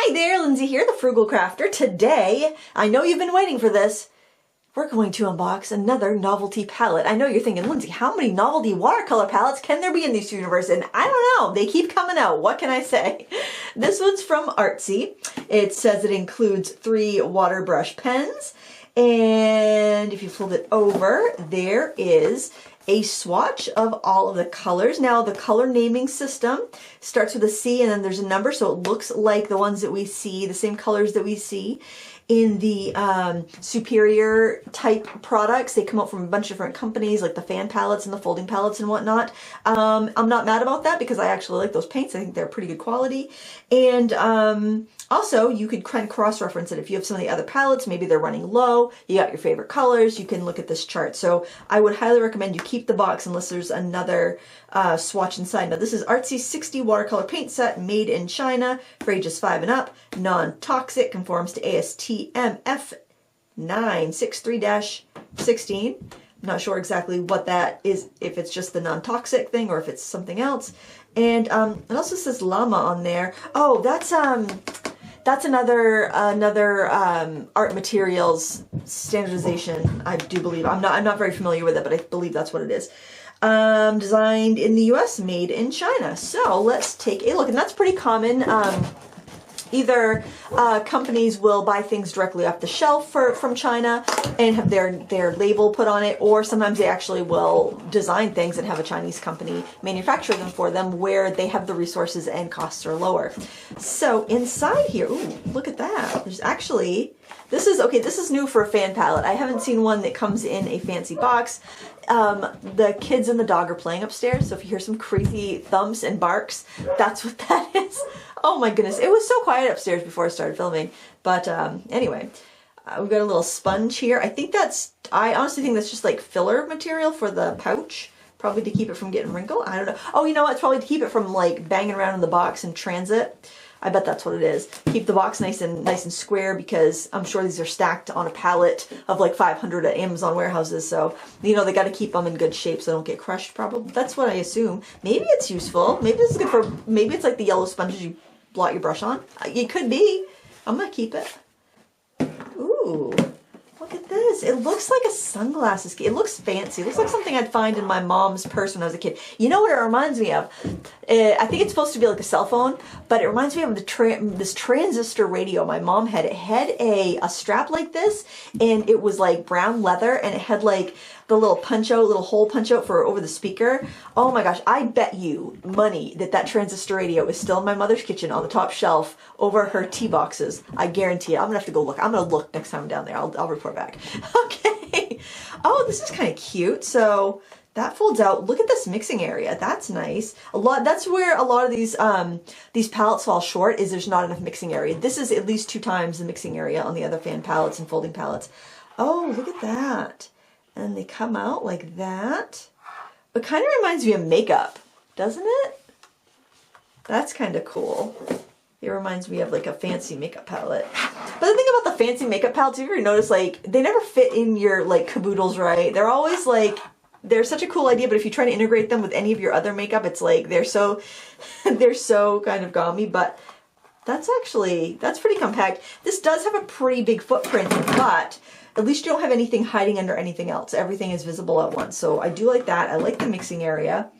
Hi there, Lindsay here, the Frugal Crafter. Today, I know you've been waiting for this, we're going to unbox another novelty palette. I know you're thinking, Lindsay, how many novelty watercolor palettes can there be in this universe? And I don't know, they keep coming out. What can I say? This one's from Artsy. It says it includes 3 water brush pens. And if you fold it over, there is a swatch of all of the colors. Now the color naming system starts with a C and then there's a number, so it looks like the ones that we see, the same colors that we see in the superior type products. They come out from a bunch of different companies, like the fan palettes and the folding palettes and whatnot. I'm not mad about that because I actually like those paints. I think they're pretty good quality. And also, you could kind of cross-reference it. If you have some of the other palettes, maybe they're running low, you got your favorite colors, you can look at this chart. So I would highly recommend you keep the box unless there's another swatch inside. Now this is Artsy's 60 watercolor paint set made in China for ages 5 and up, non-toxic, conforms to ASTM F963-16. I'm not sure exactly what that is, if it's just the non-toxic thing or if it's something else. And it also says llama on there. Oh, that's another art materials standardization, I do believe. I'm not very familiar with it, but I believe that's what it is. Designed in the US, made in China. So let's take a look, and that's pretty common. Either companies will buy things directly off the shelf from China and have their label put on it, or sometimes they actually will design things and have a Chinese company manufacture them for them where they have the resources and costs are lower. So inside here, ooh, look at that. There's actually, this is new for a fan palette. I haven't seen one that comes in a fancy box. The kids and the dog are playing upstairs, so if you hear some crazy thumps and barks, that's what that is. Oh my goodness, it was so quiet upstairs before I started filming. But anyway, we've got a little sponge here. I honestly think that's just like filler material for the pouch, probably to keep it from getting wrinkled. I don't know. Oh, you know what? It's probably to keep it from like banging around in the box in transit. I bet that's what it is. Keep the box nice and square, because I'm sure these are stacked on a pallet of like 500 at Amazon warehouses. So, you know, they got to keep them in good shape so they don't get crushed, probably. That's what I assume. Maybe it's useful. Maybe this is good for, maybe it's like the yellow sponges you blot your brush on. It could be. I'm going to keep it. Ooh. Look at this. It looks like a sunglasses case. It looks fancy. It looks like something I'd find in my mom's purse when I was a kid. You know what it reminds me of? I think it's supposed to be like a cell phone, but it reminds me of this transistor radio my mom had. It had a strap like this, and it was like brown leather, and it had like the little hole punch out for over the speaker. Oh my gosh, I bet you money that transistor radio is still in my mother's kitchen on the top shelf over her tea boxes. I guarantee it. I'm gonna have to go look. I'm gonna look next time I'm down there. I'll report back. Okay. Oh, this is kind of cute. So that folds out. Look at this mixing area. That's nice. That's where a lot of these palettes fall short, is there's not enough mixing area. This is at least 2 times the mixing area on the other fan palettes and folding palettes. Oh, look at that. And they come out like that. It kind of reminds me of makeup, doesn't it? That's kind of cool. It reminds me of like a fancy makeup palette. But the thing about the fancy makeup palettes, have you ever noticed, like, they never fit in your like caboodles right? They're always like, they're such a cool idea, but if you try to integrate them with any of your other makeup, it's like they're so kind of gaumy. But that's pretty compact. This does have a pretty big footprint, but at least you don't have anything hiding under anything else. Everything is visible at once. So I do like that. I like the mixing area.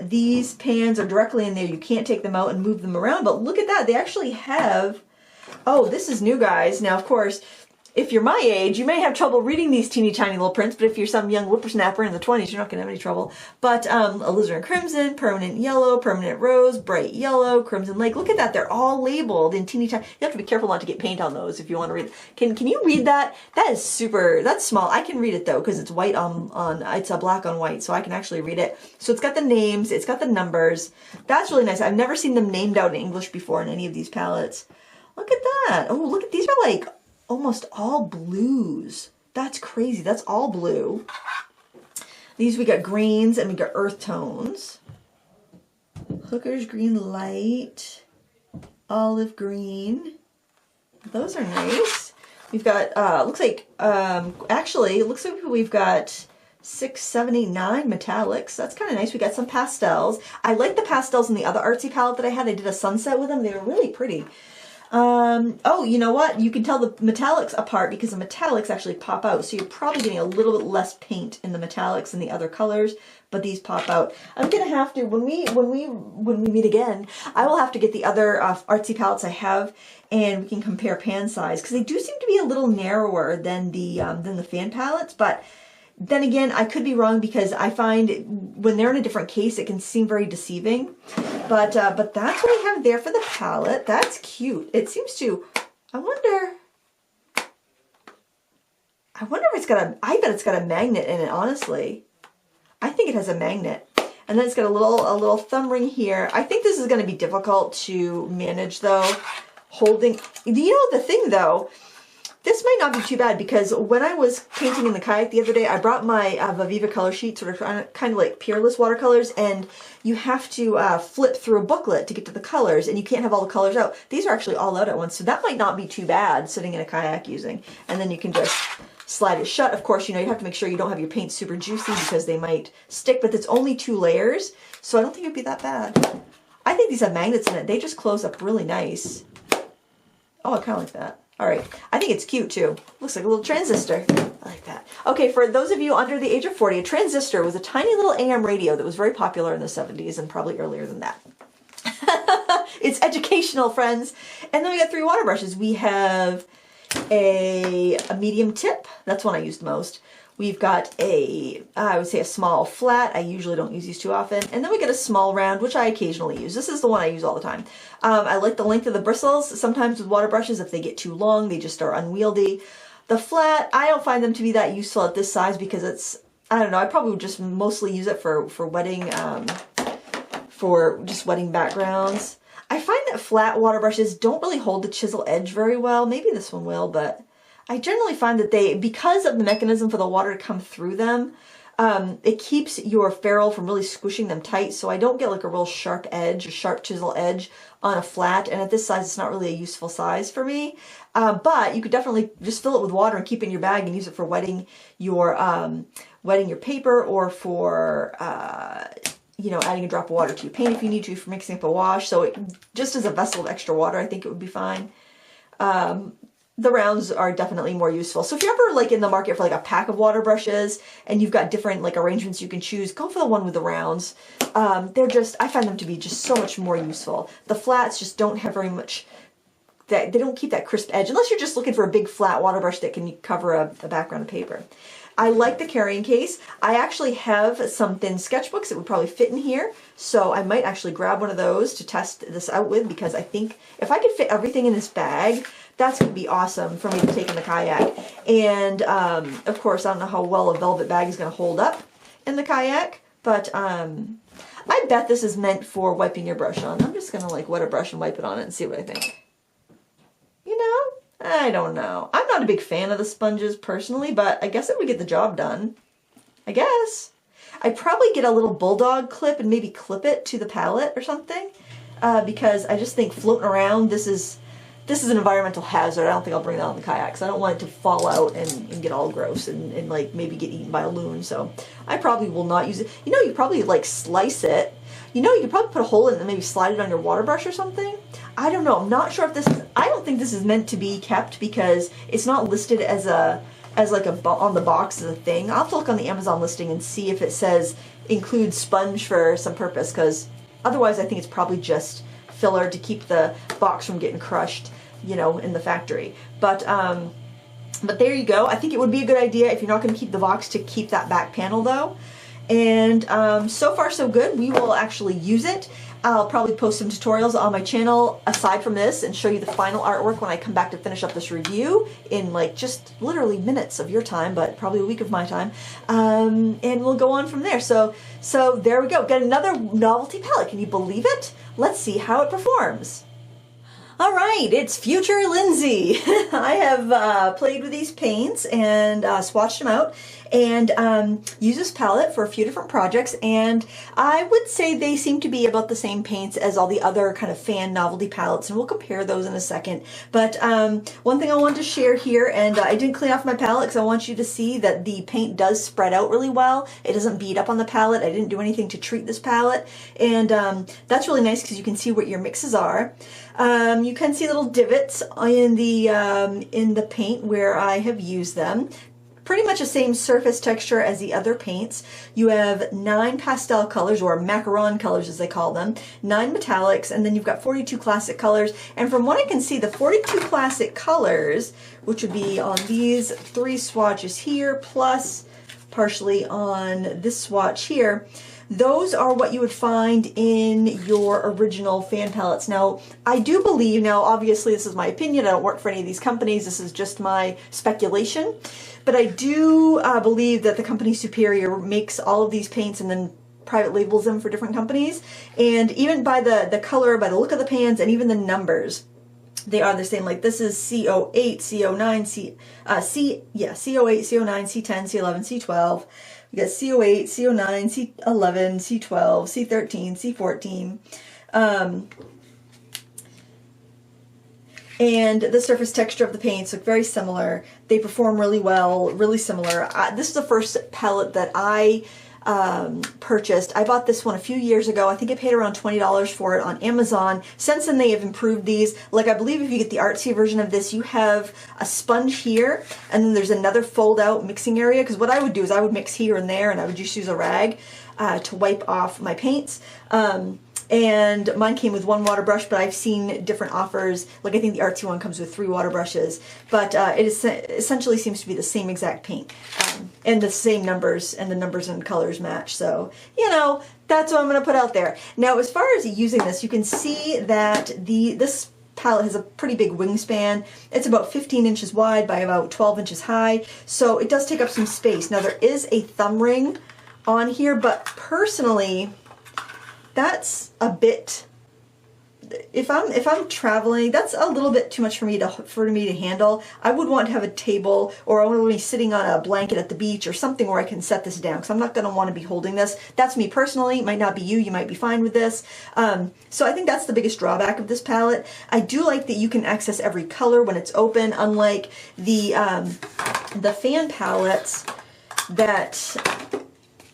These pans are directly in there. You can't take them out and move them around, but look at that. They actually have, oh, this is new, guys. Now, of course, if you're my age, you may have trouble reading these teeny tiny little prints, but if you're some young whippersnapper in the 20s, you're not going to have any trouble. But alizarin crimson, permanent yellow, permanent rose, bright yellow, crimson lake. Look at that. They're all labeled in teeny tiny. You have to be careful not to get paint on those if you want to read. Can you read that? That is super, that's small. I can read it though, because it's white it's a black on white, so I can actually read it. So it's got the names, it's got the numbers. That's really nice. I've never seen them named out in English before in any of these palettes. Look at that. Oh, look at, these are like almost all blues. That's crazy. That's all blue. These, we got greens and we got earth tones. Hooker's green light, olive green. Those are nice. We've got, looks like, actually, it looks like we've got 6, 7, 8, 9 metallics. That's kind of nice. We got some pastels. I like the pastels in the other Artsy palette that I had. I did a sunset with them. They were really pretty. Oh, you know what? You can tell the metallics apart because the metallics actually pop out. So you're probably getting a little bit less paint in the metallics than the other colors, but these pop out. I'm gonna have to, when we meet again, I will have to get the other Artsy palettes I have, and we can compare pan size because they do seem to be a little narrower than the fan palettes. But then again, I could be wrong because I find when they're in a different case, it can seem very deceiving. But that's what we have there for the palette. That's cute. It seems to, I wonder if it's got a, I bet it's got a magnet in it, honestly. I think it has a magnet. And then it's got a little thumb ring here. I think this is going to be difficult to manage though. Holding, you know, the thing though, this might not be too bad because when I was painting in the kayak the other day, I brought my Viva color sheet, sort of kind of like Peerless watercolors, and you have to flip through a booklet to get to the colors, and you can't have all the colors out. These are actually all out at once, so that might not be too bad sitting in a kayak using. And then you can just slide it shut. Of course, you know, you have to make sure you don't have your paint super juicy because they might stick, but it's only 2 layers, so I don't think it'd be that bad. I think these have magnets in it. They just close up really nice. Oh, I kind of like that. All right, I think it's cute too. Looks like a little transistor. I like that. Okay, for those of you under the age of 40, a transistor was a tiny little AM radio that was very popular in the 70s and probably earlier than that. It's educational, friends. And then we got 3 water brushes. We have a medium tip. That's one I used most. We've got I would say a small flat. I usually don't use these too often. And then we get a small round, which I occasionally use. This is the one I use all the time. I like the length of the bristles. Sometimes with water brushes, if they get too long, they just are unwieldy. The flat, I don't find them to be that useful at this size because it's, I don't know, I probably would just mostly use it for wetting, for just wetting backgrounds. I find that flat water brushes don't really hold the chisel edge very well. Maybe this one will, but I generally find that they, because of the mechanism for the water to come through them, it keeps your ferrule from really squishing them tight, so I don't get like a real sharp edge, a sharp chisel edge on a flat, and at this size it's not really a useful size for me. But you could definitely just fill it with water and keep it in your bag and use it for wetting your paper, or for you know, adding a drop of water to your paint if you need to, for mixing up a wash. So it, just as a vessel of extra water, I think it would be fine. The rounds are definitely more useful. So if you're ever like in the market for like a pack of water brushes and you've got different like arrangements you can choose, go for the one with the rounds. They're just, I find them to be just so much more useful. The flats just don't have very much, they don't keep that crisp edge unless you're just looking for a big flat water brush that can cover a background of paper. I like the carrying case. I actually have some thin sketchbooks that would probably fit in here, so I might actually grab one of those to test this out with, because I think if I could fit everything in this bag, that's going to be awesome for me to take in the kayak. And of course, I don't know how well a velvet bag is going to hold up in the kayak, but I bet this is meant for wiping your brush on. I'm just going to like wet a brush and wipe it on it and see what I think. You know, I don't know. I'm not a big fan of the sponges personally, but I guess it would get the job done. I guess. I'd probably get a little bulldog clip and maybe clip it to the palette or something, because I just think floating around, this is an environmental hazard. I don't think I'll bring that on the kayak, because I don't want it to fall out and get all gross and like maybe get eaten by a loon. So I probably will not use it. You know, you probably like slice it. You know, you could probably put a hole in it and maybe slide it on your water brush or something. I don't know. I'm not sure if this is, I don't think this is meant to be kept because it's not listed as like on the box as a thing. I'll have to look on the Amazon listing and see if it says include sponge for some purpose, because otherwise I think it's probably just filler to keep the box from getting crushed, you know, in the factory. But there you go. I think it would be a good idea, if you're not going to keep the box, to keep that back panel though. And so far so good. We will actually use it. I'll probably post some tutorials on my channel aside from this and show you the final artwork when I come back to finish up this review in like just literally minutes of your time, but probably a week of my time. And we'll go on from there. So there we go. Got another novelty palette. Can you believe it? Let's see how it performs. All right, it's future Lindsay. I have played with these paints and swatched them out, and use this palette for a few different projects, and I would say they seem to be about the same paints as all the other kind of fan novelty palettes, and we'll compare those in a second. But one thing I wanted to share here, and I didn't clean off my palette because I want you to see that the paint does spread out really well. It doesn't bead up on the palette. I didn't do anything to treat this palette, and that's really nice because you can see what your mixes are. You can see little divots in the paint where I have used them. Pretty much the same surface texture as the other paints. You have 9 pastel colors, or macaron colors as they call them, 9 metallics, and then you've got 42 classic colors. And from what I can see, the 42 classic colors, which would be on these 3 swatches here, plus partially on this swatch here, those are what you would find in your original fan palettes. Now, I do believe, now obviously this is my opinion, I don't work for any of these companies, this is just my speculation, but I do believe that the company Superior makes all of these paints and then private labels them for different companies. And even by the color, by the look of the pans, and even the numbers, they are the same. Like this is C08, C09, C08, C09, C10, C11, C12. We got C08, C09, C11, C12, C13, C14. And the surface texture of the paints look very similar. They perform really well, really similar. This is the first palette that I purchased. I bought this one a few years ago. I think I paid around $20 for it on Amazon. Since then they have improved these. Like I believe if you get the Artsy version of this, you have a sponge here, and then there's another fold out mixing area, because what I would do is I would mix here and there, and I would just use a rag to wipe off my paints. And mine came with 1 water brush, but I've seen different offers. Like I think the Artsy one comes with 3 water brushes, but it essentially seems to be the same exact paint, and the same numbers, and the numbers and colors match. So, you know, that's what I'm going to put out there. Now, as far as using this, you can see that this palette has a pretty big wingspan. It's about 15 inches wide by about 12 inches high, so it does take up some space. Now, there is a thumb ring on here, but personally, that's a bit, if I'm traveling, that's a little bit too much for me to handle. I would want to have a table, or I want to be sitting on a blanket at the beach or something where I can set this down, because I'm not going to want to be holding this. That's me personally. It might not be you. You might be fine with this. So I think that's the biggest drawback of this palette. I do like that you can access every color when it's open, unlike the fan palettes that,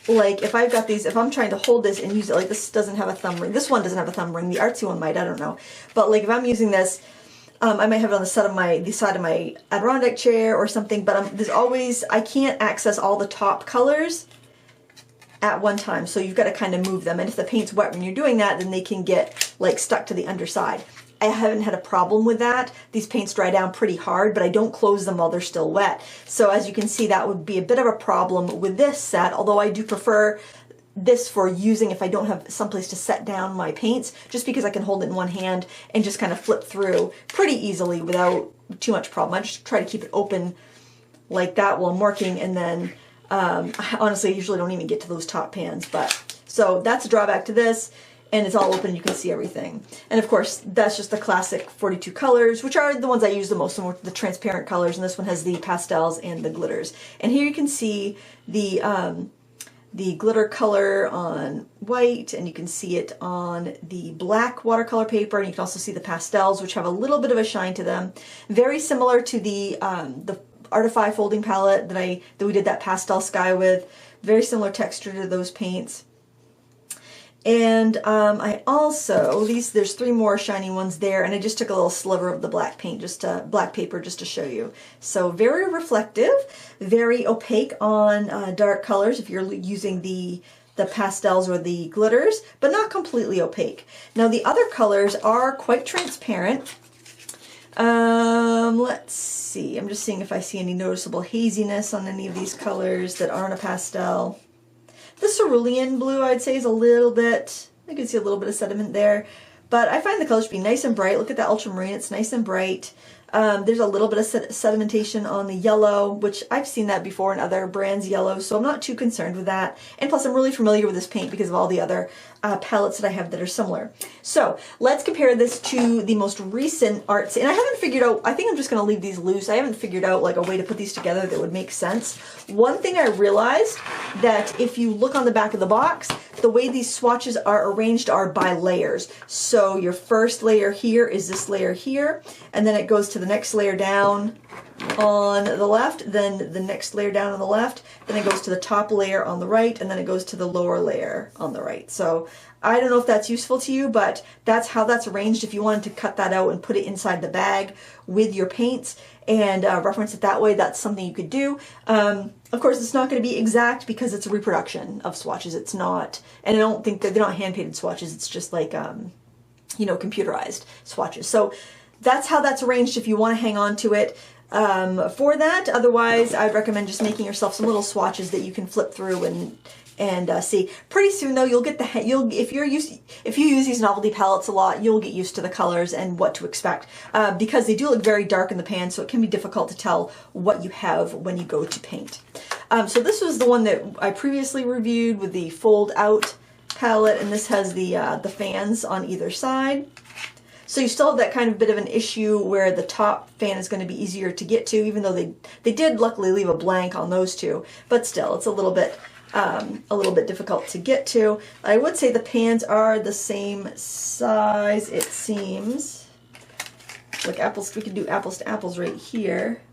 like if I've got these, if I'm trying to hold this and use it, like this doesn't have a thumb ring. This one doesn't have a thumb ring. The Artsy one might, I don't know. But like if I'm using this, I might have it on the side of my Adirondack chair or something, but there's always, I can't access all the top colors at one time. So you've got to kind of move them. And if the paint's wet when you're doing that, then they can get like stuck to the underside. I haven't had a problem with that. These paints dry down pretty hard, but I don't close them while they're still wet. So as you can see, that would be a bit of a problem with this set, although I do prefer this for using if I don't have someplace to set down my paints, just because I can hold it in one hand and just kind of flip through pretty easily without too much problem. I just try to keep it open like that while I'm working, and then honestly, I usually don't even get to those top pans. But so that's a drawback to this. And it's all open, you can see everything. And of course, that's just the classic 42 colors, which are the ones I use the most, the transparent colors, and this one has the pastels and the glitters. And here you can see the glitter color on white, and you can see it on the black watercolor paper, and you can also see the pastels, which have a little bit of a shine to them. Very similar to the Artify folding palette that we did that pastel sky with. Very similar texture to those paints. And I also, there's 3 more shiny ones there, and I just took a little sliver of the black paint, black paper, just to show you. So very reflective, very opaque on dark colors if you're using the pastels or the glitters, but not completely opaque. Now the other colors are quite transparent. Let's see, I'm just seeing if I see any noticeable haziness on any of these colors that aren't a pastel. The cerulean blue, I'd say, is a little bit, I can see a little bit of sediment there, but I find the colors to be nice and bright. Look at that ultramarine, it's nice and bright. There's a little bit of sedimentation on the yellow, which I've seen that before in other brands' yellows, so I'm not too concerned with that. And plus I'm really familiar with this paint because of all the other palettes that I have that are similar. So let's compare this to the most recent Artsy. And I haven't figured out, I think I'm just going to leave these loose. I haven't figured out like a way to put these together that would make sense. One thing I realized that if you look on the back of the box, the way these swatches are arranged are by layers. So your first layer here is this layer here, and then it goes to the next layer down on the left, then the next layer down on the left, then it goes to the top layer on the right, and then it goes to the lower layer on the right. So I don't know if that's useful to you, but that's how that's arranged. If you wanted to cut that out and put it inside the bag with your paints and reference it that way, that's something you could do. Of course, it's not going to be exact because it's a reproduction of swatches. It's not, and I don't think that they're not hand-painted swatches. It's just like, you know, computerized swatches. So that's how that's arranged if you want to hang on to it for that. Otherwise, I'd recommend just making yourself some little swatches that you can flip through and see. Pretty soon though, you'll get the if you use these novelty palettes a lot, you'll get used to the colors and what to expect because they do look very dark in the pan, so it can be difficult to tell what you have when you go to paint. So this was the one that I previously reviewed with the fold out palette, and this has the fans on either side. So you still have that kind of bit of an issue where the top fan is going to be easier to get to, even though they did luckily leave a blank on those two, but still it's a little bit difficult to get to. I would say the pans are the same size, it seems. Like apples, we could do apples to apples right here.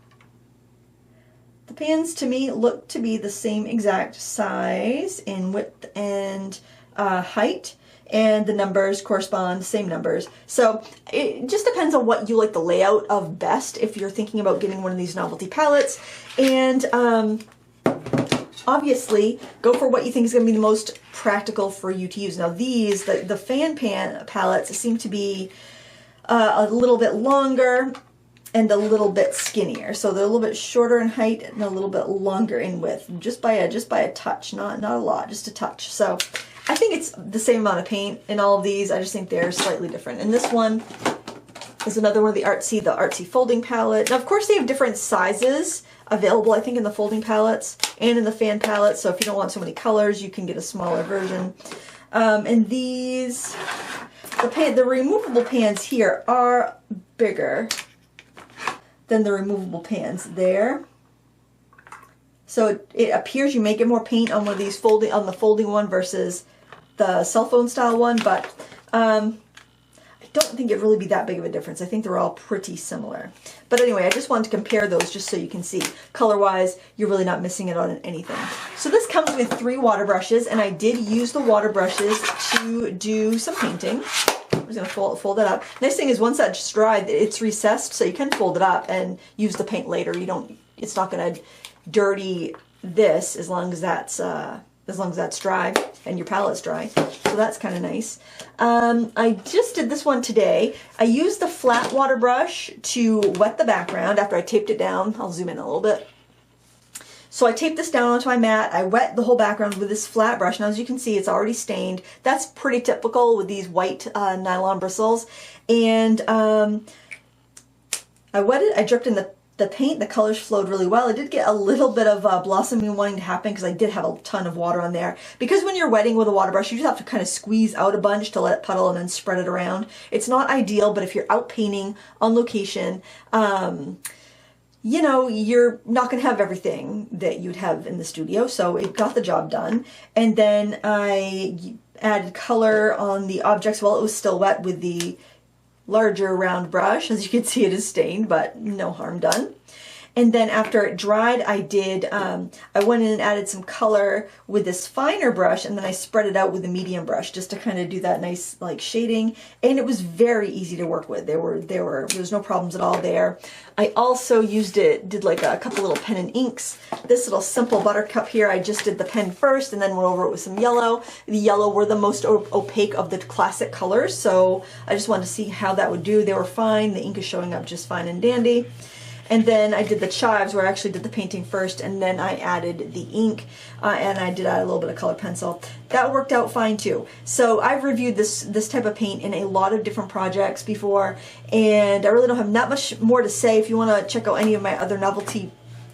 The pans to me look to be the same exact size in width and height, and the numbers correspond, same numbers. So it just depends on what you like the layout of best if you're thinking about getting one of these novelty palettes. And obviously, go for what you think is going to be the most practical for you to use. Now these, the fan pan palettes seem to be a little bit longer and a little bit skinnier. So they're a little bit shorter in height and a little bit longer in width, just by a touch, not a lot, just a touch. So I think it's the same amount of paint in all of these. I just think they're slightly different. And this one is another one of the Artsy folding palette. Now, of course, they have different sizes available, I think, in the folding palettes and in the fan palettes. So if you don't want so many colors, you can get a smaller version. And these, the removable pans here are bigger than the removable pans there. So it appears you may get more paint on one of these on the folding one versus the cell phone style one, but I don't think it'd really be that big of a difference. I think they're all pretty similar. But anyway, I just wanted to compare those just so you can see. Color-wise, you're really not missing it on anything. So this comes with 3 water brushes, and I did use the water brushes to do some painting. I'm just going to fold it up. Nice thing is once that's dried, it's recessed, so you can fold it up and use the paint later. It's not going to dirty this as long as that's dry and your palette's dry. So that's kind of nice. I just did this one today. I used the flat water brush to wet the background after I taped it down. I'll zoom in a little bit. So I taped this down onto my mat. I wet the whole background with this flat brush. Now, as you can see, it's already stained. That's pretty typical with these white nylon bristles. And I wetted, I dripped in the paint. The colors flowed really well. I did get a little bit of blossoming wanting to happen because I did have a ton of water on there. Because when you're wetting with a water brush, you just have to kind of squeeze out a bunch to let it puddle and then spread it around. It's not ideal, but if you're out painting on location, you know, you're not going to have everything that you'd have in the studio, so it got the job done. And then I added color on the objects while it was still wet with the larger round brush. As you can see, it is stained, but no harm done. And then after it dried, I went in and added some color with this finer brush, and then I spread it out with a medium brush just to kind of do that nice like shading. And it was very easy to work with. There was no problems at all there. I also did like a couple little pen and inks. This little simple buttercup here, I just did the pen first and then went over it with some yellow. The yellow were the most opaque of the classic colors, so I just wanted to see how that would do. They were fine. The ink is showing up just fine and dandy. And then I did the chives where I actually did the painting first, and then I added the ink, and I did add a little bit of colored pencil. That worked out fine too. So I've reviewed this type of paint in a lot of different projects before, and I really don't have that much more to say. If you want to check out any of my other novelty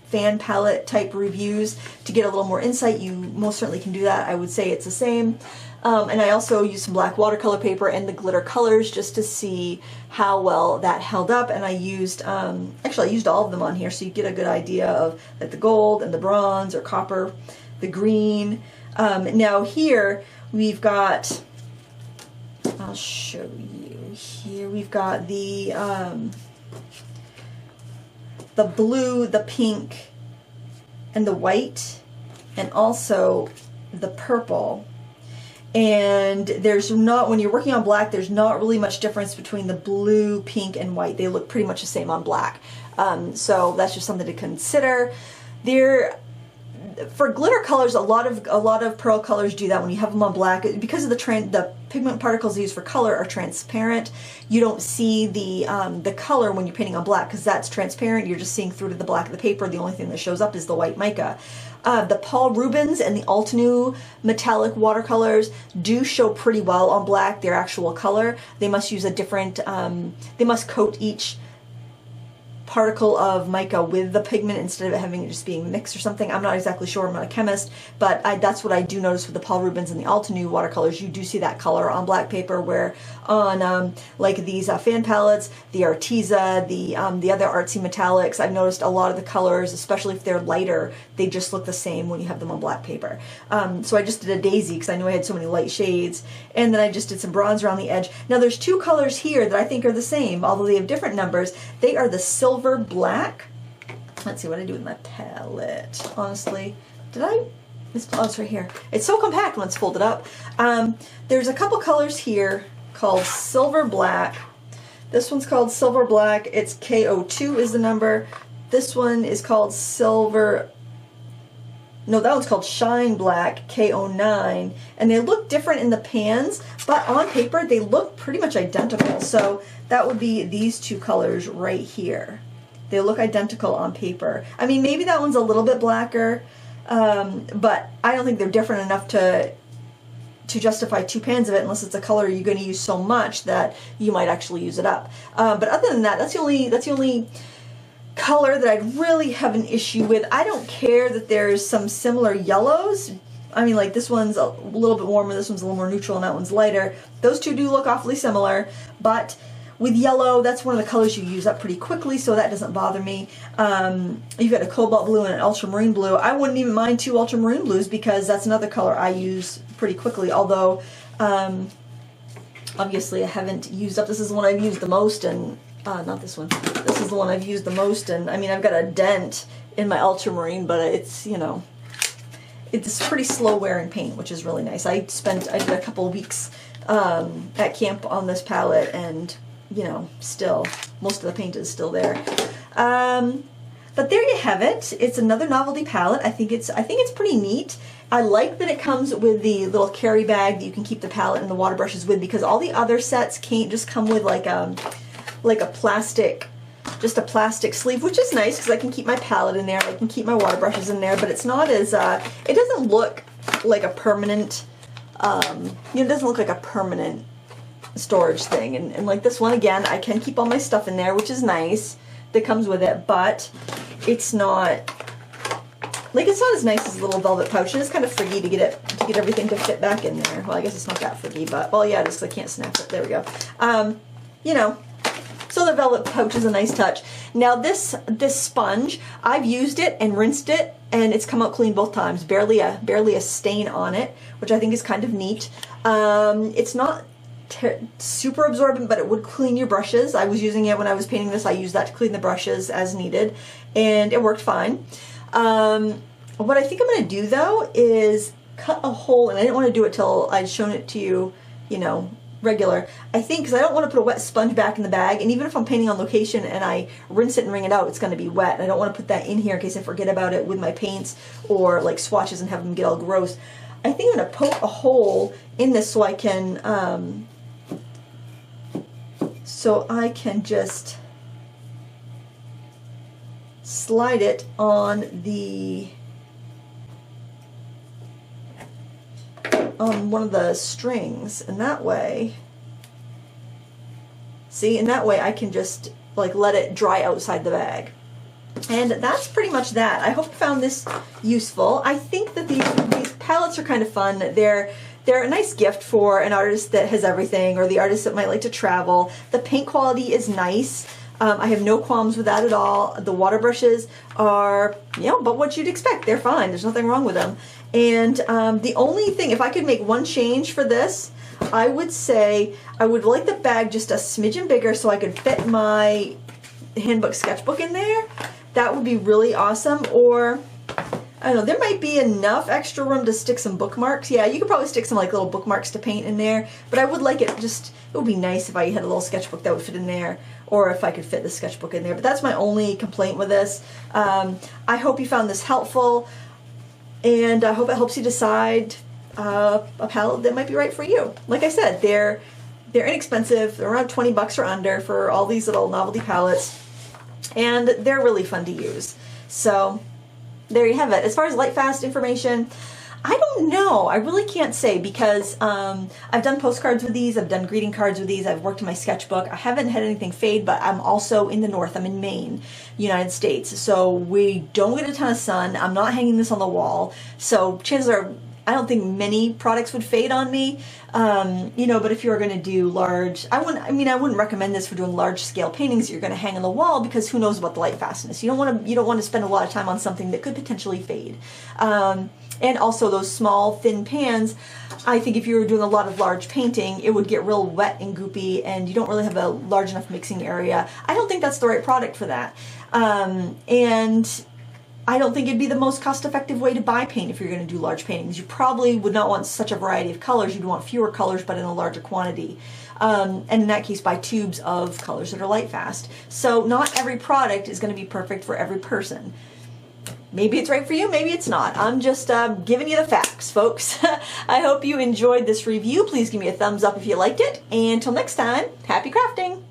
fan palette type reviews to get a little more insight, you most certainly can do that. I would say it's the same. And I also used some black watercolor paper and the glitter colors just to see how well that held up. And I used, actually I used all of them on here so you get a good idea of like the gold and the bronze or copper, the green. Now here we've got, I'll show you here, we've got the blue, the pink, and the white, and also the purple. And there's not, when you're working on black, there's not really much difference between the blue, pink, and white. They look pretty much the same on black. So that's just something to consider. For glitter colors, a lot of pearl colors do that when you have them on black. Because of the pigment particles used for color are transparent, you don't see the color when you're painting on black because that's transparent. You're just seeing through to the black of the paper. The only thing that shows up is the white mica. The Paul Rubens and the Altenew metallic watercolors do show pretty well on black, their actual color. They must use a different, they must coat each particle of mica with the pigment instead of having it just being mixed or something. I'm not exactly sure, I'm not a chemist, but that's what I do notice with the Paul Rubens and the Altenew watercolors. You do see that color on black paper, where on like these fan palettes, the Arteza, the other Artsy metallics, I've noticed a lot of the colors, especially if they're lighter, they just look the same when you have them on black paper. So I just did a daisy because I knew I had so many light shades, and then I just did some bronze around the edge. Now there's two colors here that I think are the same, although they have different numbers. They are the silver black. Let's see what I do with my palette. Honestly, oh, it's right here. It's so compact when it's folded up. There's a couple colors here called silver black. This one's called silver black. It's KO2 is the number. This one is called silver. No, that one's called Shine Black, KO9, and they look different in the pans, but on paper they look pretty much identical. So that would be these two colors right here. They look identical on paper. I mean, maybe that one's a little bit blacker, but I don't think they're different enough to justify two pans of it, unless it's a color you're going to use so much that you might actually use it up. But other than that, that's the only color that I'd really have an issue with. I don't care that there's some similar yellows. I mean, like this one's a little bit warmer, this one's a little more neutral, and that one's lighter. Those two do look awfully similar, but with yellow, that's one of the colors you use up pretty quickly, so that doesn't bother me. You've got a cobalt blue and an ultramarine blue. I wouldn't even mind two ultramarine blues because that's another color I use pretty quickly, although obviously I haven't used up. This is the one I've used the most, and not this one. This is the one I've used the most, and I mean, I've got a dent in my ultramarine, but it's, you know, it's pretty slow wearing paint, which is really nice. I did a couple of weeks at camp on this palette, and you know, still most of the paint is still there. But there you have it. It's another novelty palette. I think it's pretty neat. I like that it comes with the little carry bag that you can keep the palette and the water brushes with, because all the other sets can't just come with like a plastic, just a plastic sleeve, which is nice because I can keep my palette in there, I can keep my water brushes in there, but it's not as, it doesn't look like a permanent, it doesn't look like a permanent storage thing. And like this one, again, I can keep all my stuff in there, which is nice, that comes with it, but it's not, like, it's not as nice as a little velvet pouch, and it's kind of friggy to get everything to fit back in there. Well, I guess it's not that friggy, but, well, yeah, it is, because I can't snap it. There we go. You know, so the velvet pouch is a nice touch. Now this sponge, I've used it and rinsed it, and it's come out clean both times. Barely a stain on it, which I think is kind of neat. It's not super absorbent, but it would clean your brushes. I was using it when I was painting this. I used that to clean the brushes as needed, and it worked fine. What I think I'm going to do, though, is cut a hole, and I didn't want to do it till I'd shown it to you, you know, regular. I think, because I don't want to put a wet sponge back in the bag, and even if I'm painting on location and I rinse it and wring it out, it's going to be wet, and I don't want to put that in here in case I forget about it with my paints or like swatches and have them get all gross. I think I'm going to poke a hole in this so I can just slide it on one of the strings, and that way, see, and that way I can just like let it dry outside the bag. And that's pretty much that. I hope you found this useful. I think that these palettes are kind of fun. They're a nice gift for an artist that has everything, or the artist that might like to travel. The paint quality is nice. I have no qualms with that at all. The water brushes are, you know, but what you'd expect. They're fine. There's nothing wrong with them. And the only thing, if I could make one change for this, I would say I would like the bag just a smidgen bigger so I could fit my handbook sketchbook in there. That would be really awesome. Or, I don't know, there might be enough extra room to stick some bookmarks. Yeah, you could probably stick some like little bookmarks to paint in there, but I would like it just, it would be nice if I had a little sketchbook that would fit in there, or if I could fit the sketchbook in there. But that's my only complaint with this. I hope you found this helpful, and I hope it helps you decide a palette that might be right for you. Like I said, they're inexpensive. They're around 20 bucks or under for all these little novelty palettes, and they're really fun to use. So there you have it. As far as light fast information, I don't know. I really can't say, because I've done postcards with these, I've done greeting cards with these, I've worked in my sketchbook. I haven't had anything fade, but I'm also in the north. I'm in Maine, United States, so we don't get a ton of sun. I'm not hanging this on the wall, so chances are I don't think many products would fade on me. You know, but if you're going to do large, I wouldn't recommend this for doing large scale paintings that you're going to hang on the wall, because who knows about the light fastness. You don't want to spend a lot of time on something that could potentially fade. And also those small thin pans, I think if you were doing a lot of large painting, it would get real wet and goopy, and you don't really have a large enough mixing area. I don't think that's the right product for that. And I don't think it'd be the most cost-effective way to buy paint if you're going to do large paintings. You probably would not want such a variety of colors. You'd want fewer colors, but in a larger quantity. And in that case, buy tubes of colors that are light fast. So not every product is going to be perfect for every person. Maybe it's right for you, maybe it's not. I'm just giving you the facts, folks. I hope you enjoyed this review. Please give me a thumbs up if you liked it. And until next time, happy crafting!